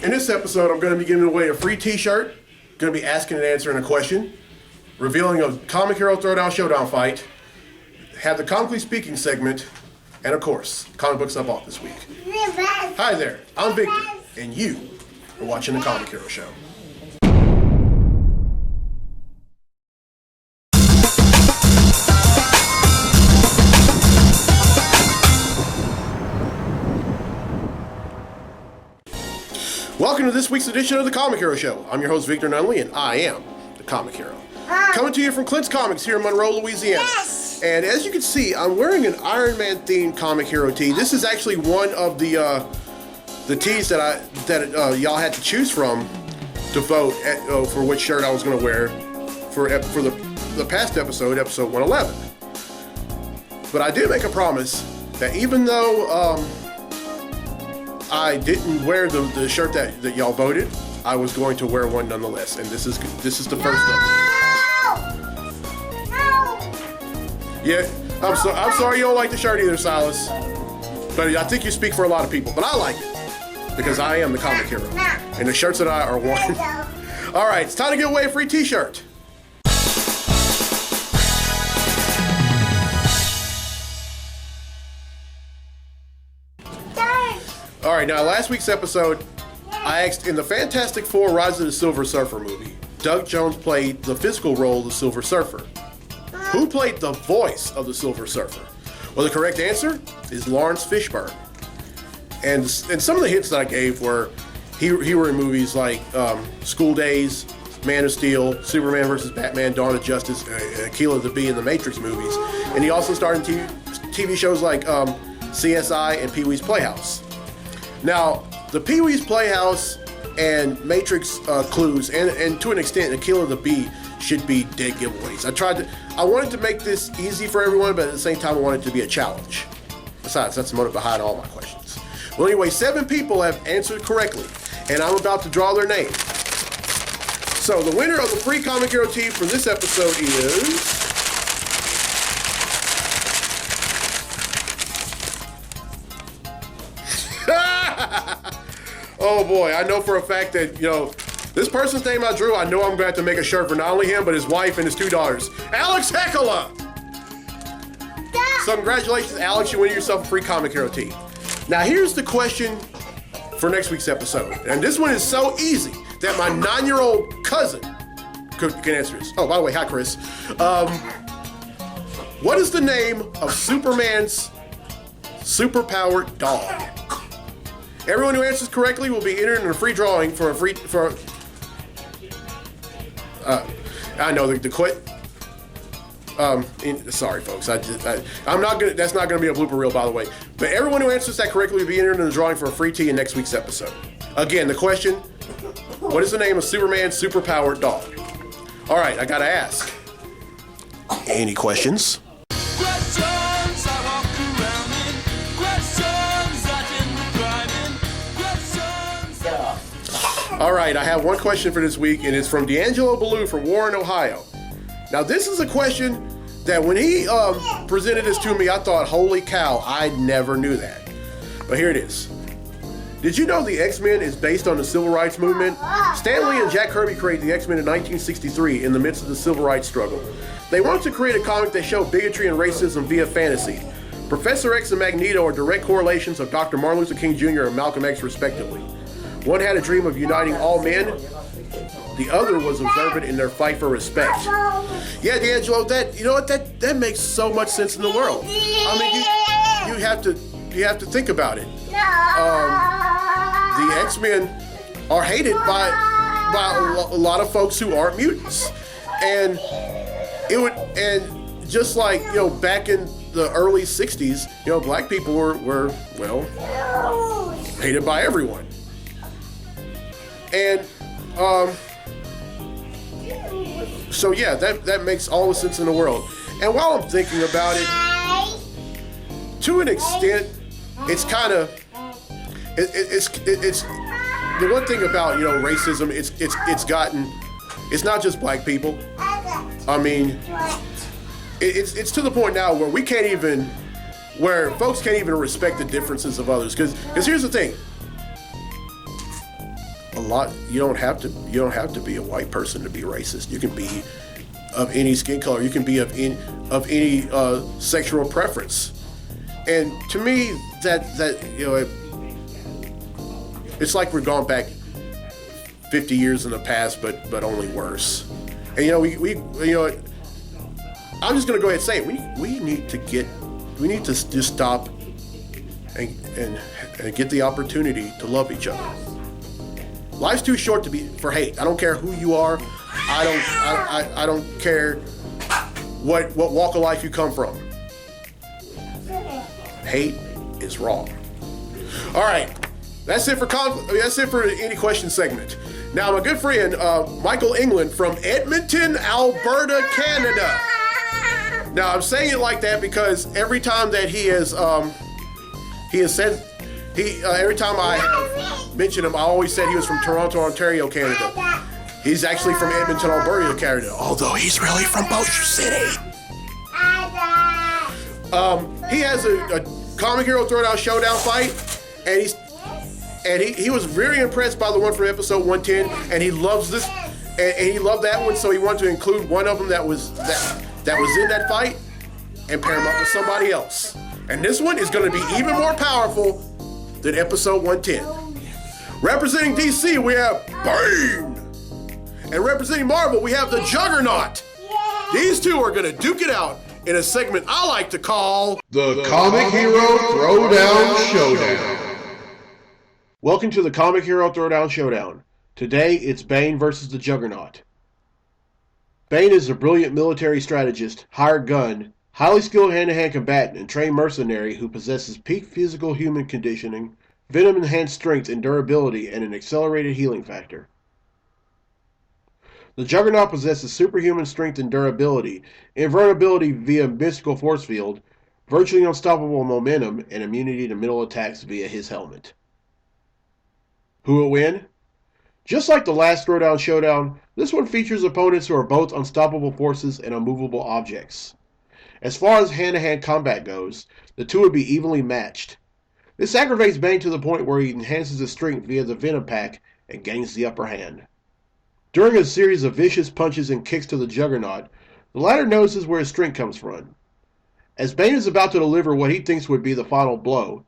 In this episode, I'm going to be giving away a free t-shirt, going to be asking and answering a question, revealing a Comic Hero Throwdown Showdown fight, have the Comically Speaking segment, and of course, comic books I bought this week. Hi there, I'm Victor, and you are watching the Comic Hero Show. Welcome to this week's edition of the Comic Hero Show. I'm your host, Victor Nunley, and I am the Comic Hero. Coming to you from Clint's Comics here in Monroe, Louisiana. Yes. And as you can see, I'm wearing an Iron Man themed Comic Hero tee. This is actually one of the tees that y'all had to choose from to vote for which shirt I was going to wear for the past episode 111. But I did make a promise that even though I didn't wear the shirt that y'all voted, I was going to wear one nonetheless, and this is the first one. No. Yeah, I'm sorry you don't like the shirt either, Silas. But I think you speak for a lot of people. But I like it because I am the Comic Hero, and the shirts that I are one. All right, it's time to give away a free T-shirt. All right, now last week's episode, I asked, in the Fantastic Four Rise of the Silver Surfer movie, Doug Jones played the physical role of the Silver Surfer. Who played the voice of the Silver Surfer? Well, the correct answer is Lawrence Fishburne. And some of the hints that I gave were, he were in movies like School Days, Man of Steel, Superman vs. Batman, Dawn of Justice, Aquila the Bee, and the Matrix movies. And he also starred in TV shows like CSI and Pee-wee's Playhouse. Now, the Pee-wee's Playhouse and Matrix clues, and to an extent, Aquila the Bee should be dead giveaways. I wanted to make this easy for everyone, but at the same time, I wanted it to be a challenge. Besides, that's the motive behind all my questions. Well, anyway, 7 people have answered correctly, and I'm about to draw their name. So, the winner of the free Comic Hero tee for this episode is... Oh boy, I know for a fact that, this person's name I drew, I know I'm going to have to make a shirt for not only him, but his wife and his 2 daughters. Alex Heckela! So congratulations, Alex, you win yourself a free Comic Hero tee. Now here's the question for next week's episode. And this one is so easy that my 9-year-old cousin can answer this. Oh, by the way, hi Chris. What is the name of Superman's superpowered dog? Everyone who answers correctly will be entered in a free drawing for I know the quit. Sorry, folks. I'm not gonna. That's not gonna be a blooper reel, by the way. But everyone who answers that correctly will be entered in the drawing for a free tee in next week's episode. Again, the question: what is the name of Superman's superpowered dog? All right, I gotta ask. Any questions? All right, I have one question for this week, and it's from D'Angelo Ballou from Warren, Ohio. Now, this is a question that when he presented this to me, I thought, holy cow, I never knew that. But here it is. Did you know the X-Men is based on the Civil Rights Movement? Stan Lee and Jack Kirby created the X-Men in 1963 in the midst of the Civil Rights struggle. They wanted to create a comic that showed bigotry and racism via fantasy. Professor X and Magneto are direct correlations of Dr. Martin Luther King Jr. and Malcolm X, respectively. One had a dream of uniting all men. The other was observant in their fight for respect. Yeah, D'Angelo, that makes so much sense in the world. I mean, you have to think about it. The X-Men are hated by a lot of folks who aren't mutants, and just like back in the early '60s, black people were hated by everyone. And so yeah, that makes all the sense in the world. And while I'm thinking about it, to an extent, it's kind of it's the one thing about racism. It's not just black people. I mean, it's to the point now where folks can't even respect the differences of others. Because here's the thing. you don't have to be a white person to be racist. You can be of any skin color. You can be of any sexual preference. And to me, that it's like we're going back 50 years in the past, but only worse. And we I'm just gonna go ahead and say it. We need to just stop and get the opportunity to love each other. Life's too short for hate. I don't care who you are. I don't care what walk of life you come from. Hate is wrong. All right, that's it for any question segment. Now, my good friend Michael England from Edmonton, Alberta, Canada. Now, I'm saying it like that because every time that he has said every time I have mentioned him, I always said he was from Toronto, Ontario, Canada. He's actually from Edmonton, Alberta, Canada, although he's really from Bossier City. He has a Comic Hero Throwdown Showdown fight, and he was very impressed by the one from episode 110, and he loves this, and he loved that one, so he wanted to include one of them that was in that fight and pair him up with somebody else. And this one is going to be even more powerful than episode 110. Representing DC, we have Bane. And representing Marvel, we have the Juggernaut. These two are going to duke it out in a segment I like to call the Comic Hero Throwdown Showdown. Welcome to the Comic Hero Throwdown Showdown. Today, it's Bane versus the Juggernaut. Bane is a brilliant military strategist, hired gun, highly skilled hand-to-hand combatant, and trained mercenary who possesses peak physical human conditioning, venom-enhanced strength and durability, and an accelerated healing factor. The Juggernaut possesses superhuman strength and durability, invulnerability via mystical force field, virtually unstoppable momentum, and immunity to mental attacks via his helmet. Who will win? Just like the last Throwdown Showdown, this one features opponents who are both unstoppable forces and unmovable objects. As far as hand-to-hand combat goes, the two would be evenly matched. This aggravates Bane to the point where he enhances his strength via the Venom Pack and gains the upper hand. During a series of vicious punches and kicks to the Juggernaut, the latter notices where his strength comes from. As Bane is about to deliver what he thinks would be the final blow,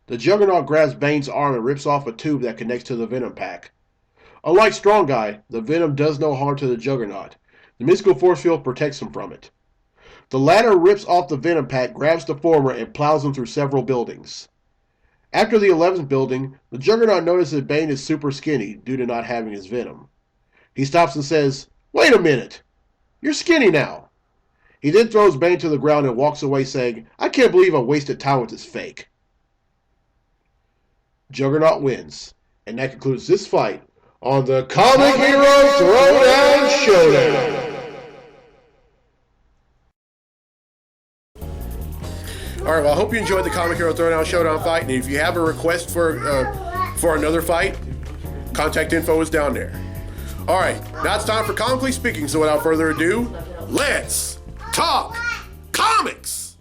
the Juggernaut grabs Bane's arm and rips off a tube that connects to the Venom Pack. Unlike Strong Guy, the Venom does no harm to the Juggernaut. The mystical force field protects him from it. The latter rips off the Venom Pack, grabs the former, and plows him through several buildings. After the 11th building, the Juggernaut notices that Bane is super skinny due to not having his Venom. He stops and says, "Wait a minute! You're skinny now!" He then throws Bane to the ground and walks away saying, "I can't believe I wasted time with this fake." Juggernaut wins, and that concludes this fight on the Comic Hero Throwdown Showdown. Alright, well, I hope you enjoyed the Comic Hero Throwdown Showdown fight, and if you have a request for another fight, contact info is down there. Alright, now it's time for Comically Speaking, so without further ado, let's talk comics!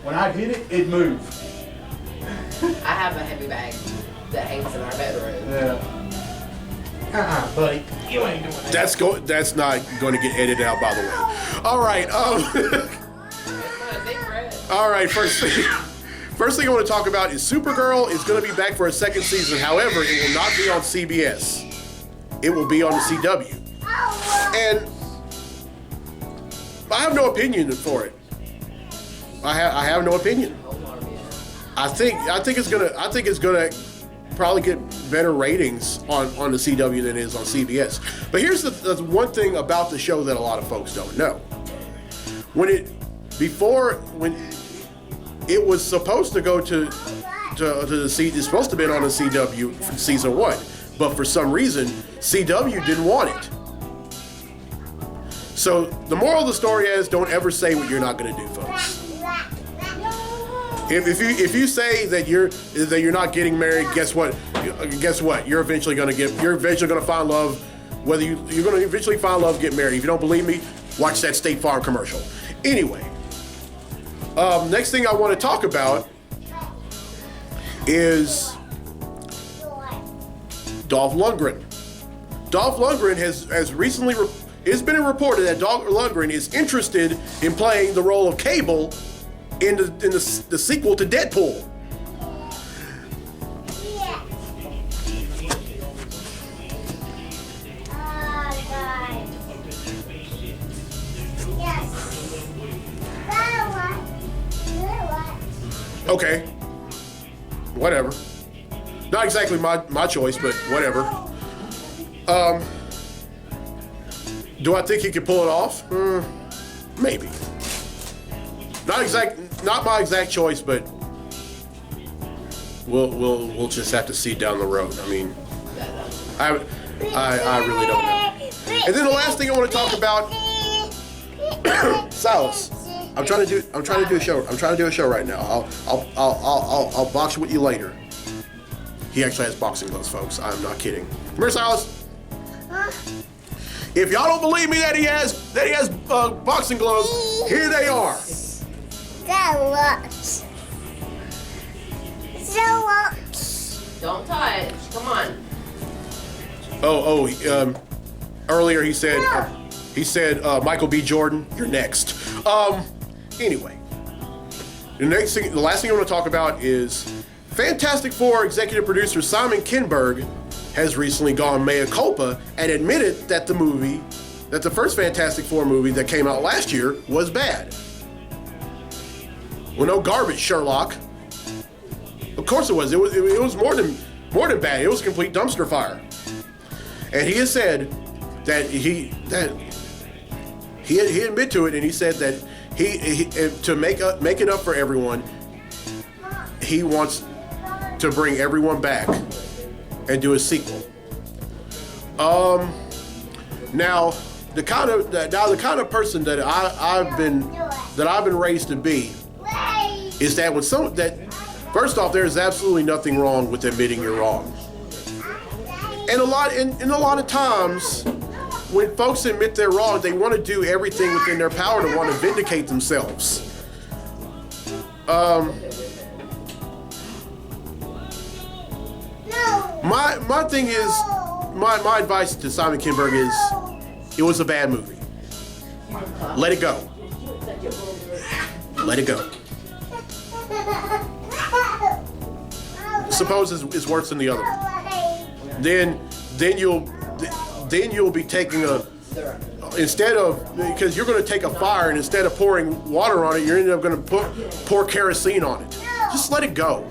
When I hit it, it moved. I have a heavy bag that hangs in our bedroom. Yeah. Buddy. You ain't doing that. That's not going to get edited out, by the way. Alright, Alright, first thing I want to talk about is Supergirl is going to be back for a second season. However, it will not be on CBS. It will be on the CW. And I have no opinion for it. I have no opinion. I think it's gonna probably get better ratings on the CW than it is on CBS. But here's the one thing about the show that a lot of folks don't know. When it was supposed to go to the it's supposed to have been on the CW for season 1, but for some reason CW didn't want it. So the moral of the story is, don't ever say what you're not going to do, folks. If you say that you're not getting married, guess what? You're eventually going to find love. Whether you're going to eventually find love, get married. If you don't believe me, watch that State Farm commercial. Anyway, Next thing I want to talk about is Dolph Lundgren. Dolph Lundgren has recently, it's been reported that Dolph Lundgren is interested in playing the role of Cable in the sequel to Deadpool. Okay, whatever. Not exactly my choice, but whatever. Do I think he could pull it off? Maybe. Not my exact choice, but we'll just have to see down the road. I mean, I really don't know. And then the last thing I want to talk about, Silas. I'm trying to do a show. I'm trying to do a show right now. I'll box with you later. He actually has boxing gloves, folks. I'm not kidding. Come here, Silas. If y'all don't believe me that he has boxing gloves, here they are. Don't touch. Come on. Earlier he said Michael B. Jordan, you're next. Anyway, the last thing I want to talk about is Fantastic Four executive producer Simon Kinberg has recently gone mea culpa and admitted that the first Fantastic Four movie that came out last year was bad. Well, no garbage, Sherlock. Of course it was. It was more than bad. It was a complete dumpster fire. And he has said that he admitted to it, and he said that he to make it up for everyone, he wants to bring everyone back and do a sequel. Now the kind of person that I've been raised to be is that first off, there's absolutely nothing wrong with admitting you're wrong. And a lot of times, when folks admit they're wrong, they want to do everything within their power to want to vindicate themselves. My thing is, my advice to Simon Kinberg is, it was a bad movie. Let it go. Let it go. Suppose it's worse than the other one. Then you'll be taking because you're going to take a fire, and instead of pouring water on it, you're ended up going to pour kerosene on it. Just let it go.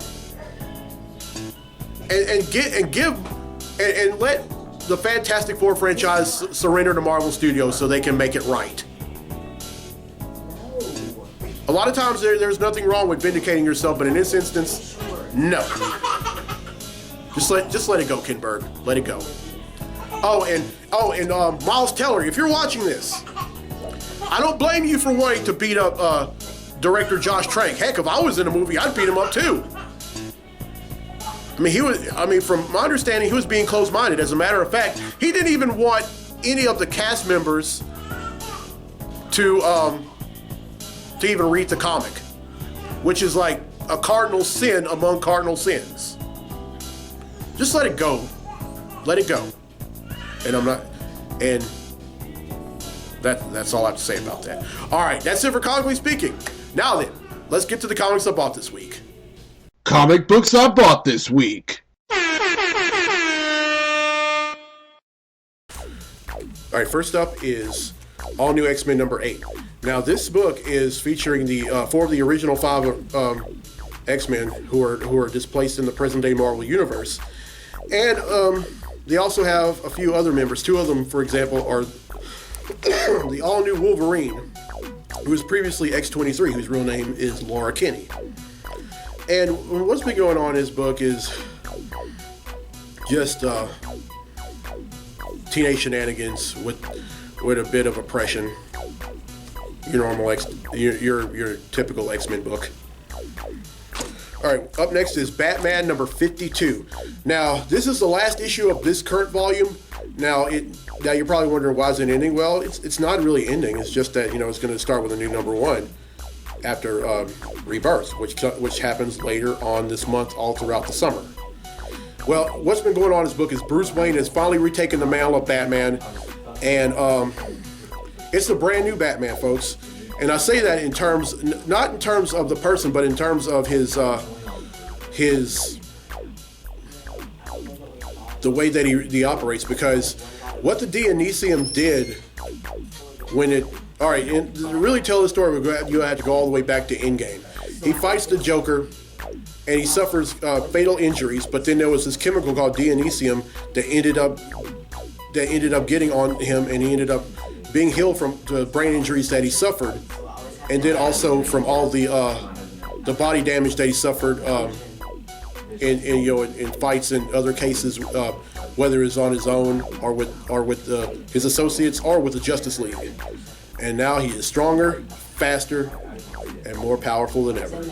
And let the Fantastic Four franchise surrender to Marvel Studios so they can make it right. A lot of times there's nothing wrong with vindicating yourself, but in this instance, no. Just let it go, Kinberg. Let it go. And Miles Teller, if you're watching this, I don't blame you for wanting to beat up director Josh Trank. Heck, if I was in a movie, I'd beat him up too. From my understanding, he was being closed-minded. As a matter of fact, he didn't even want any of the cast members to even read the comic, which is like a cardinal sin among cardinal sins. Just let it go. Let it go. And that's all I have to say about that. All right, that's it for Comically Speaking. Now then, let's get to the comics I bought this week. Comic books I bought this week. All right, first up is All New X-Men number 8. Now, this book is featuring the 4 of the original 5 X-Men who are displaced in the present-day Marvel Universe. And they also have a few other members. 2 of them, for example, are the all-new Wolverine, who was previously X-23, whose real name is Laura Kinney. And what's been going on in this book is just teenage shenanigans with a bit of oppression. Your typical X-Men book. All right, up next is Batman number 52. Now, this is the last issue of this current volume. Now you're probably wondering, why is it ending? Well, it's not really ending. It's just that, it's going to start with a new number 1. Rebirth, which happens later on this month, all throughout the summer. Well, what's been going on in this book is Bruce Wayne has finally retaken the mantle of Batman, and it's a brand new Batman, folks. And I say that in terms, not in terms of the person, but in terms of his the way that he operates, because what the Dionysium did when it, all right, and to really tell the story, you have to go all the way back to Endgame. He fights the Joker, and he suffers fatal injuries, but then there was this chemical called Dionysium that ended up getting on him, and he ended up being healed from the brain injuries that he suffered, and then also from all the body damage that he suffered in fights and other cases, whether it's on his own or with his associates or with the Justice League. And now he is stronger, faster, and more powerful than ever.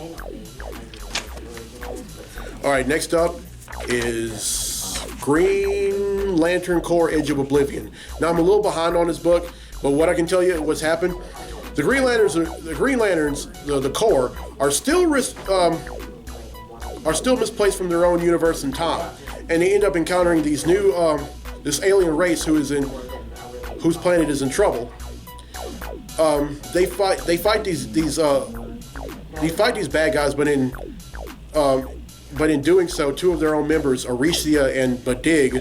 All right, next up is Green Lantern Corps: Edge of Oblivion. Now I'm a little behind on this book, but what I can tell you what's happened: the Green Lanterns, the Corps, are still misplaced from their own universe and time, and they end up encountering these new this alien race whose planet is in trouble. They fight these bad guys, but in doing so, two of their own members, Aricia and Badig,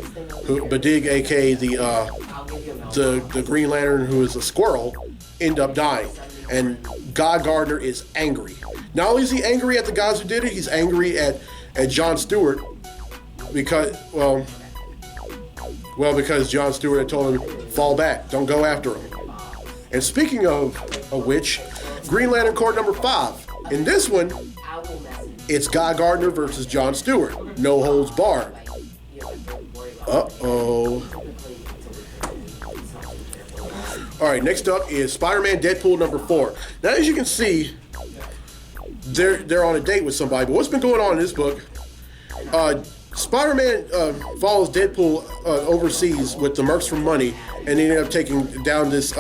aka the Green Lantern who is a squirrel, end up dying. And Guy Gardner is angry. Not only is he angry at the guys who did it, he's angry at John Stewart because John Stewart had told him, fall back, don't go after him. And speaking of which, Green Lantern Corps number 5. In this one, it's Guy Gardner versus John Stewart. No holds barred. Uh-oh. All right, next up is Spider-Man Deadpool number 4. Now, as you can see, they're on a date with somebody. But what's been going on in this book? Spider-Man follows Deadpool overseas with the mercs for money, and they ended up taking down this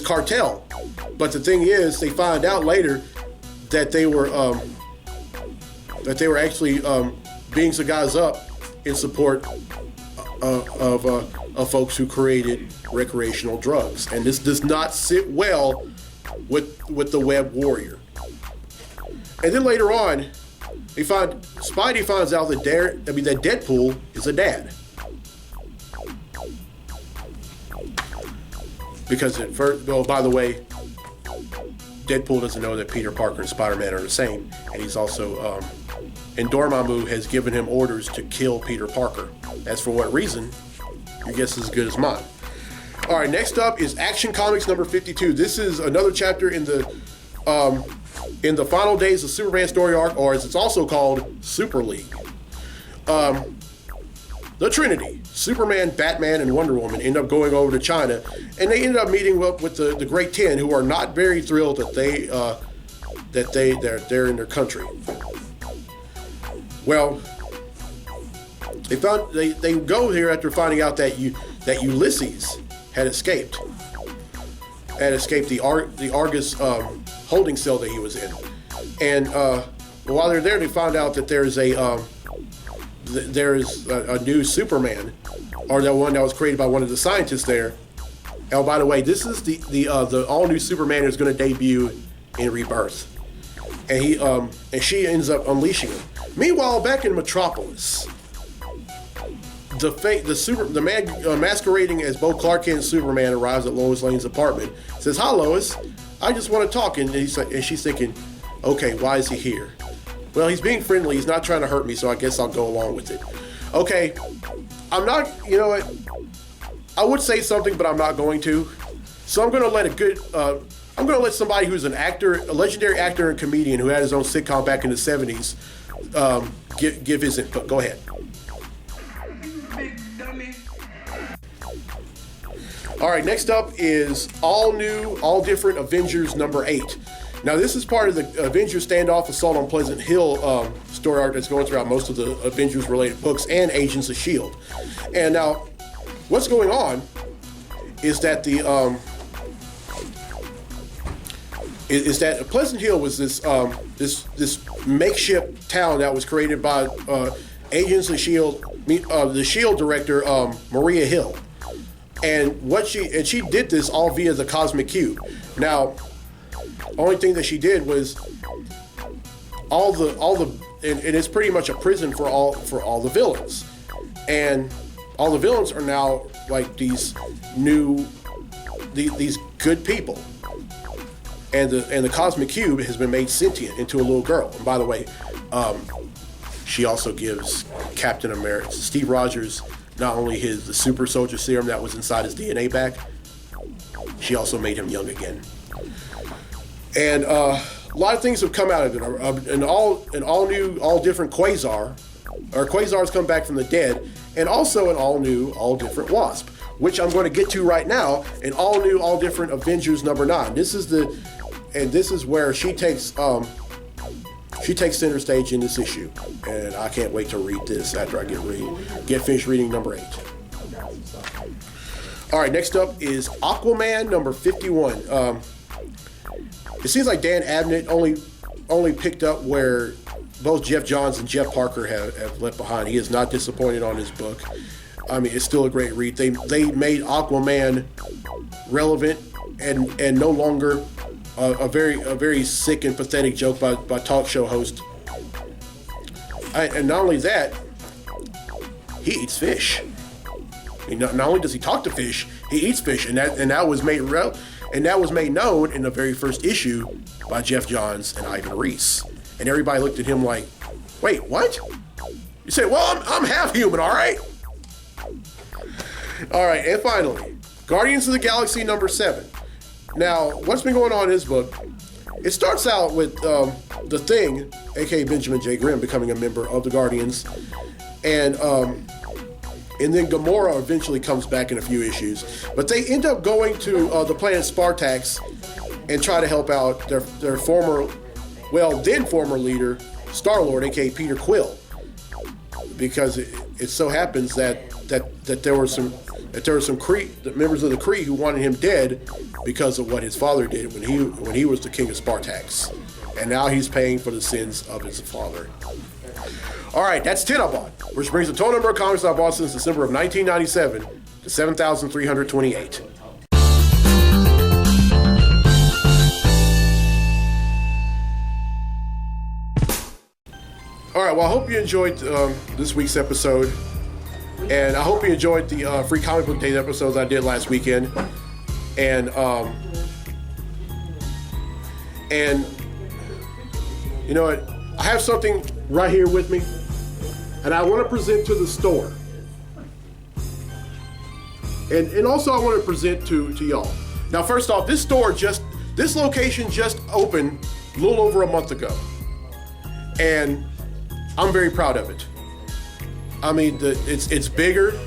cartel. But the thing is, they find out later that they were actually beating some guys up in support of folks who created recreational drugs, and this does not sit well with the Web Warrior. And then later on, Spidey finds out that Deadpool is a dad. Because by the way, Deadpool doesn't know that Peter Parker and Spider-Man are the same, and he's also, and Dormammu has given him orders to kill Peter Parker. As for what reason, your guess is as good as mine. All right, next up is Action Comics number 52. This is another chapter in the final days of Superman story arc, or as it's also called, Super League. The Trinity, Superman, Batman, and Wonder Woman, end up going over to China, and they ended up meeting up with the Great Ten, who are not very thrilled that they're in their country. Well, they go here after finding out that Ulysses had escaped the Argus holding cell that he was in, and while they're there, they found out that there is a new Superman, or the one that was created by one of the scientists there. Oh, by the way, this is the all new Superman is going to debut in Rebirth, and she ends up unleashing him. Meanwhile, back in Metropolis, the man masquerading as both Clark Kent and Superman arrives at Lois Lane's apartment. Says, "Hi, Lois. I just want to talk." And she's thinking, "Okay, why is he here?" Well, he's being friendly. He's not trying to hurt me, so I guess I'll go along with it. Okay, I'm not. You know what? I would say something, but I'm not going to. So I'm going to let I'm going to let somebody who's an actor, a legendary actor and comedian who had his own sitcom back in the 70s, give his input. Go ahead. All right, next up is all new, all different Avengers number 8. Now, this is part of the Avengers Standoff Assault on Pleasant Hill story arc that's going throughout most of the Avengers-related books and Agents of S.H.I.E.L.D. And now, what's going on is that is that Pleasant Hill was this makeshift town that was created by Agents of Shield, the Shield director Maria Hill, and she did this all via the Cosmic Cube. Now, only thing that she did was all the and it's pretty much a prison for all the villains, and all the villains are now like these good people. And the Cosmic Cube has been made sentient into a little girl. And by the way, she also gives Captain America, Steve Rogers, not only the super soldier serum that was inside his DNA back, she also made him young again. And a lot of things have come out of it. An all different Quasars come back from the dead, and also an all new, all different Wasp, which I'm going to get to right now. An all new, all different Avengers #9. This is where she takes center stage in this issue, and I can't wait to read this after I get finished reading #8. All right, next up is Aquaman #51. It seems like Dan Abnett only picked up where both Jeff Johns and Jeff Parker have left behind. He is not disappointed on his book. I mean, it's still a great read. They made Aquaman relevant and no longer a very sick and pathetic joke by talk show host. And not only that, he eats fish. Not only does he talk to fish, he eats fish, and that was made known in the very first issue by Jeff Johns and Ivan Reis. And everybody looked at him like, "Wait, what?" You say, "Well, I'm half human, all right." All right, and finally, Guardians of the Galaxy #7. Now, what's been going on in this book? It starts out with the Thing, aka Benjamin J. Grimm, becoming a member of the Guardians, and then Gamora eventually comes back in a few issues. But they end up going to the planet Spartax and try to help out their former leader, Star-Lord, aka Peter Quill, because it so happens that there were some members of the Kree who wanted him dead because of what his father did when he was the king of Spartax, and now he's paying for the sins of his father. All right, that's 10 I bought, which brings the total number of comics I bought since December of 1997 to 7,328. All right, well, I hope you enjoyed this week's episode, and I hope you enjoyed the free comic book days episodes I did last weekend, and you know what? I have something right here with me, and I want to present to the store, and also I want to present to y'all. Now, first off, this location just opened a little over a month ago, and I'm very proud of it. I mean, it's bigger.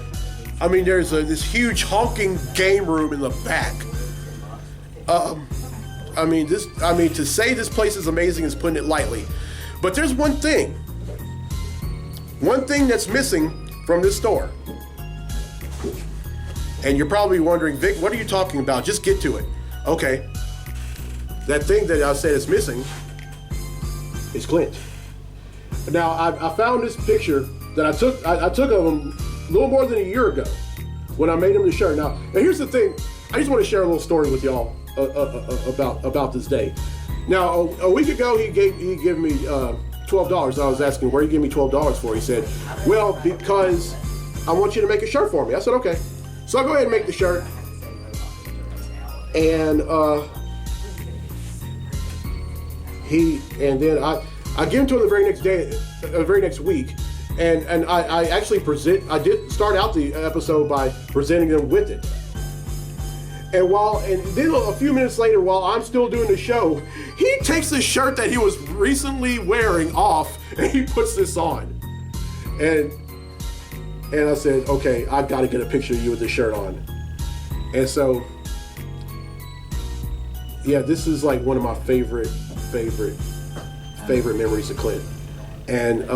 I mean, there's this huge honking game room in the back. To say this place is amazing is putting it lightly. But there's one thing that's missing from this store. And you're probably wondering, Vic, what are you talking about? Just get to it. Okay. That thing that I said is missing is Clint. Now, I found this picture that I took of him a little more than a year ago when I made him the shirt. Now here's the thing. I just want to share a little story with y'all about this day. Now, a week ago, he gave me $12. I was asking, where you give me $12 for? He said, well, because I want you to make a shirt for me. I said, okay. So I'll go ahead and make the shirt. And then I give him to him the very next week, and I actually I did start out the episode by presenting them with it. And then a few minutes later, while I'm still doing the show, he takes the shirt that he was recently wearing off and he puts this on. And I said, okay, I gotta get a picture of you with this shirt on. And so, yeah, this is like one of my favorite memories of Clint. And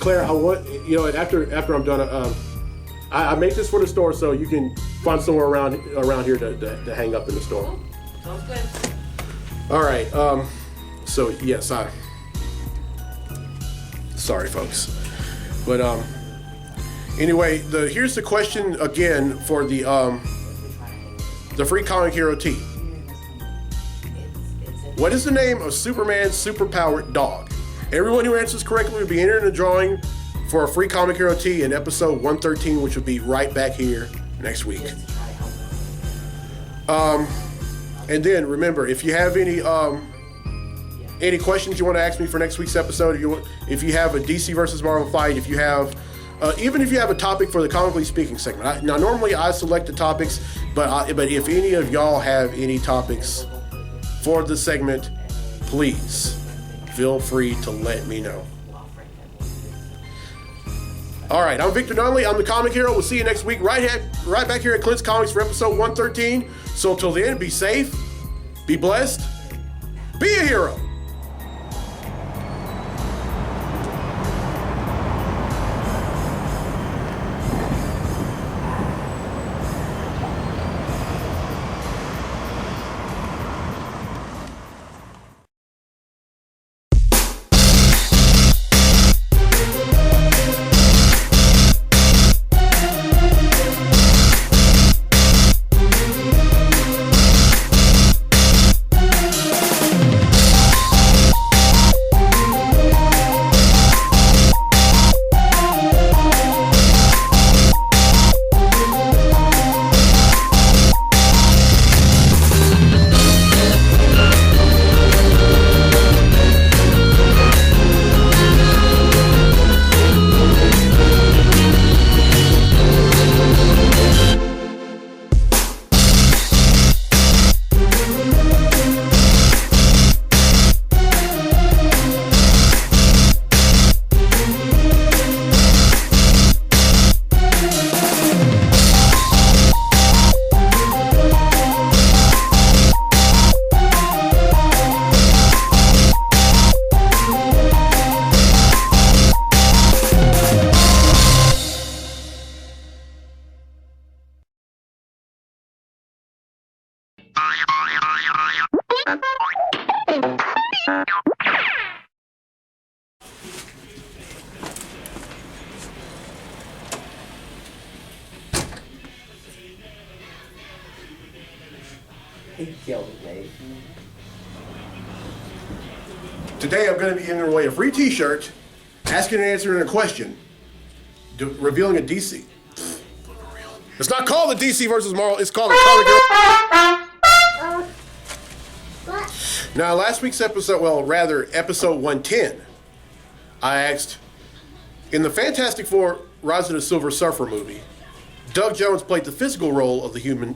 Claire, I want, after I'm done, I make this for the store so you can find somewhere around here to hang up in the store. Sounds good. All right. So yes, sorry, folks, but anyway, here's the question again for the Free Comic Hero T. What is the name of Superman's superpowered dog? Everyone who answers correctly will be entered in the drawing for a Free Comic Hero T in episode 113, which will be right back here next week. And then remember, if you have any questions you want to ask me for next week's episode, if you have a DC versus Marvel fight, if you have even if you have a topic for the Comically Speaking segment. Now normally I select the topics, but if any of y'all have any topics for the segment, please feel free to let me know. All right, I'm Victor Nunley. I'm the Comic Hero. We'll see you next week right back here at Clint's Comics for episode 113. So until then, be safe, be blessed, be a hero. He killed me. Today I'm going to be giving away a free t-shirt, asking and answering a question, revealing a DC. It's not called the DC versus Marvel, it's called the Comic Hero. Now last week's episode, well rather episode 110, I asked, in the Fantastic Four Rise of the Silver Surfer movie, Doug Jones played the physical role of the human,